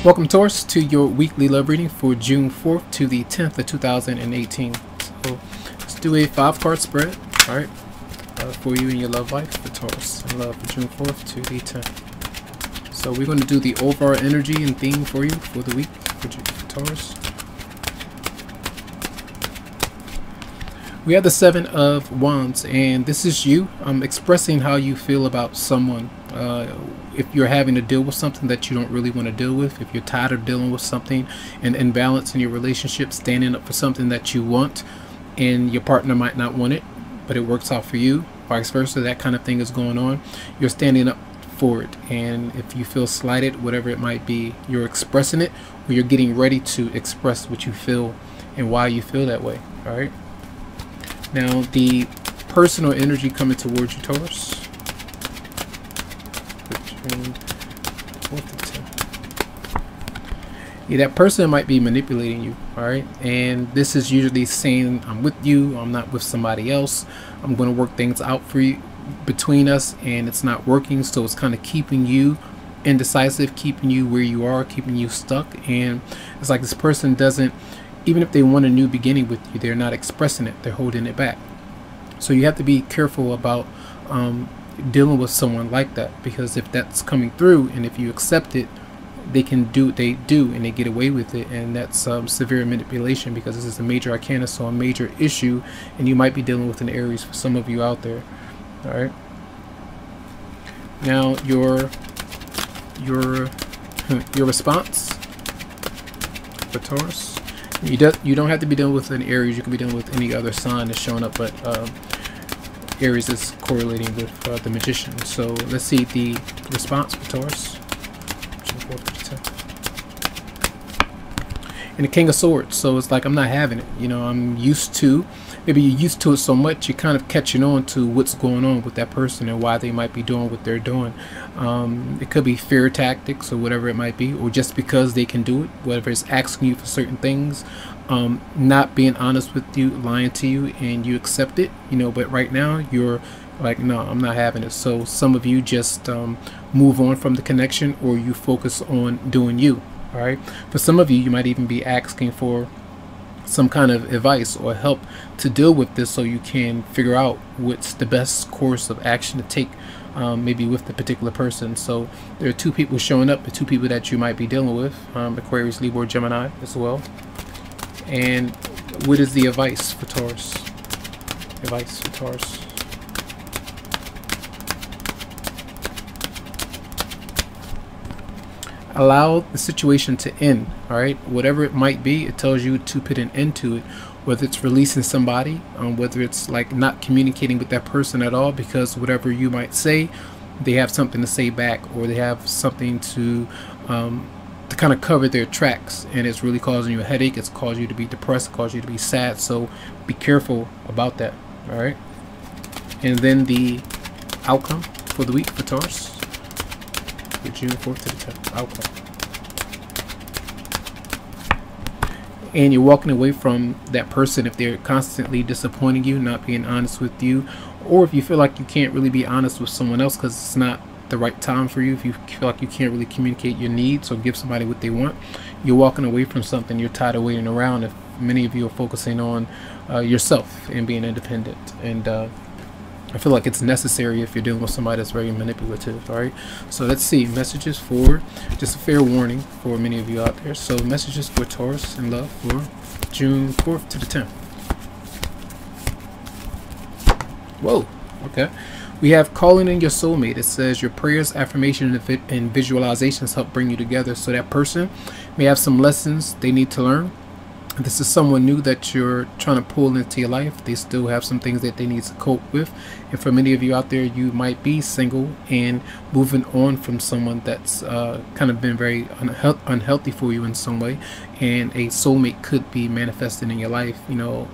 Welcome, Taurus, to your weekly love reading for June 4th to the 10th of 2018. So let's do a 5-card spread, all right, for you in your love life for Taurus and love for June 4th to the 10th. So we're going to do the overall energy and theme for you for the week for Taurus. We have the 7 of Wands, and this is you expressing how you feel about someone. If you're having to deal with something that you don't really want to deal with, if you're tired of dealing with something, an imbalance in your relationship, standing up for something that you want and your partner might not want it, but it works out for you, vice versa, that kind of thing is going on. You're standing up for it, and if you feel slighted, whatever it might be, you're expressing it, or you're getting ready to express what you feel and why you feel that way. All right. Now, the personal energy coming towards you, Taurus. Yeah, that person might be manipulating you, all right? And this is usually saying, I'm with you, I'm not with somebody else. I'm going to work things out for you between us, and it's not working, so it's kind of keeping you indecisive, keeping you where you are, keeping you stuck. And it's like this person doesn't, even if they want a new beginning with you, they're not expressing it, they're holding it back. So you have to be careful about dealing with someone like that, because if that's coming through and if you accept it, they can do what they do and they get away with it, and that's severe manipulation, because this is a major arcana, so a major issue, and you might be dealing with an Aries for some of you out there. All right, now your response for Taurus. You don't have to be dealing with an Aries, you can be dealing with any other sign that's showing up, but Aries is correlating with the Magician. So let's see the response for Taurus. And the King of Swords. So it's like, I'm not having it. You know, I'm used to, maybe you're used to it so much, you're kind of catching on to what's going on with that person and why they might be doing what they're doing. It could be fear tactics or whatever it might be, or just because they can do it, whether it's asking you for certain things, not being honest with you, lying to you, and you accept it, you know, but right now you're like, no, I'm not having it. So some of you just move on from the connection, or you focus on doing you. All right, for some of you, you might even be asking for some kind of advice or help to deal with this, so you can figure out what's the best course of action to take, maybe with the particular person. So there are 2 people showing up, the 2 people that you might be dealing with, Aquarius, Libra, Gemini as well. And what is the advice for Taurus? Advice for Taurus. Allow the situation to end. All right, whatever it might be, it tells you to put an end to it, whether it's releasing somebody, whether it's like not communicating with that person at all, because whatever you might say, they have something to say back, or they have something to kind of cover their tracks, and it's really causing you a headache, it's causing you to be depressed, causing you to be sad. So be careful about that. All right, and then the outcome for the week for Taurus. June 4th to the 10th outcome. And you're walking away from that person if they're constantly disappointing you, not being honest with you, or if you feel like you can't really be honest with someone else because it's not the right time for you, if you feel like you can't really communicate your needs or give somebody what they want, you're walking away from something. You're tired of waiting around. If many of you are focusing on yourself and being independent, and I feel like it's necessary if you're dealing with somebody that's very manipulative. All right, so let's see messages for, just a fair warning for many of you out there. So messages for Taurus in love for June 4th to the 10th. Whoa, okay. We have calling in your soulmate. It says your prayers, affirmation, and visualizations help bring you together. So that person may have some lessons they need to learn. This is someone new that you're trying to pull into your life. They still have some things that they need to cope with. And for many of you out there, you might be single and moving on from someone that's kind of been very unhealthy for you in some way. And a soulmate could be manifesting in your life. You know,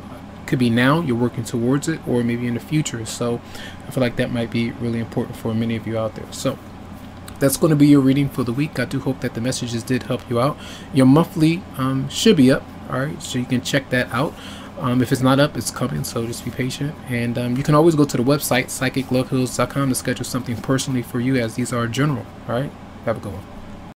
could be now, you're working towards it, or maybe in the future. So I feel like that might be really important for many of you out there. So that's going to be your reading for the week. I do hope that the messages did help you out. Your monthly should be up. All right, so you can check that out. If it's not up, it's coming, so just be patient. And you can always go to the website psychicloveheals.com to schedule something personally for you, as these are general. All right, have a good one.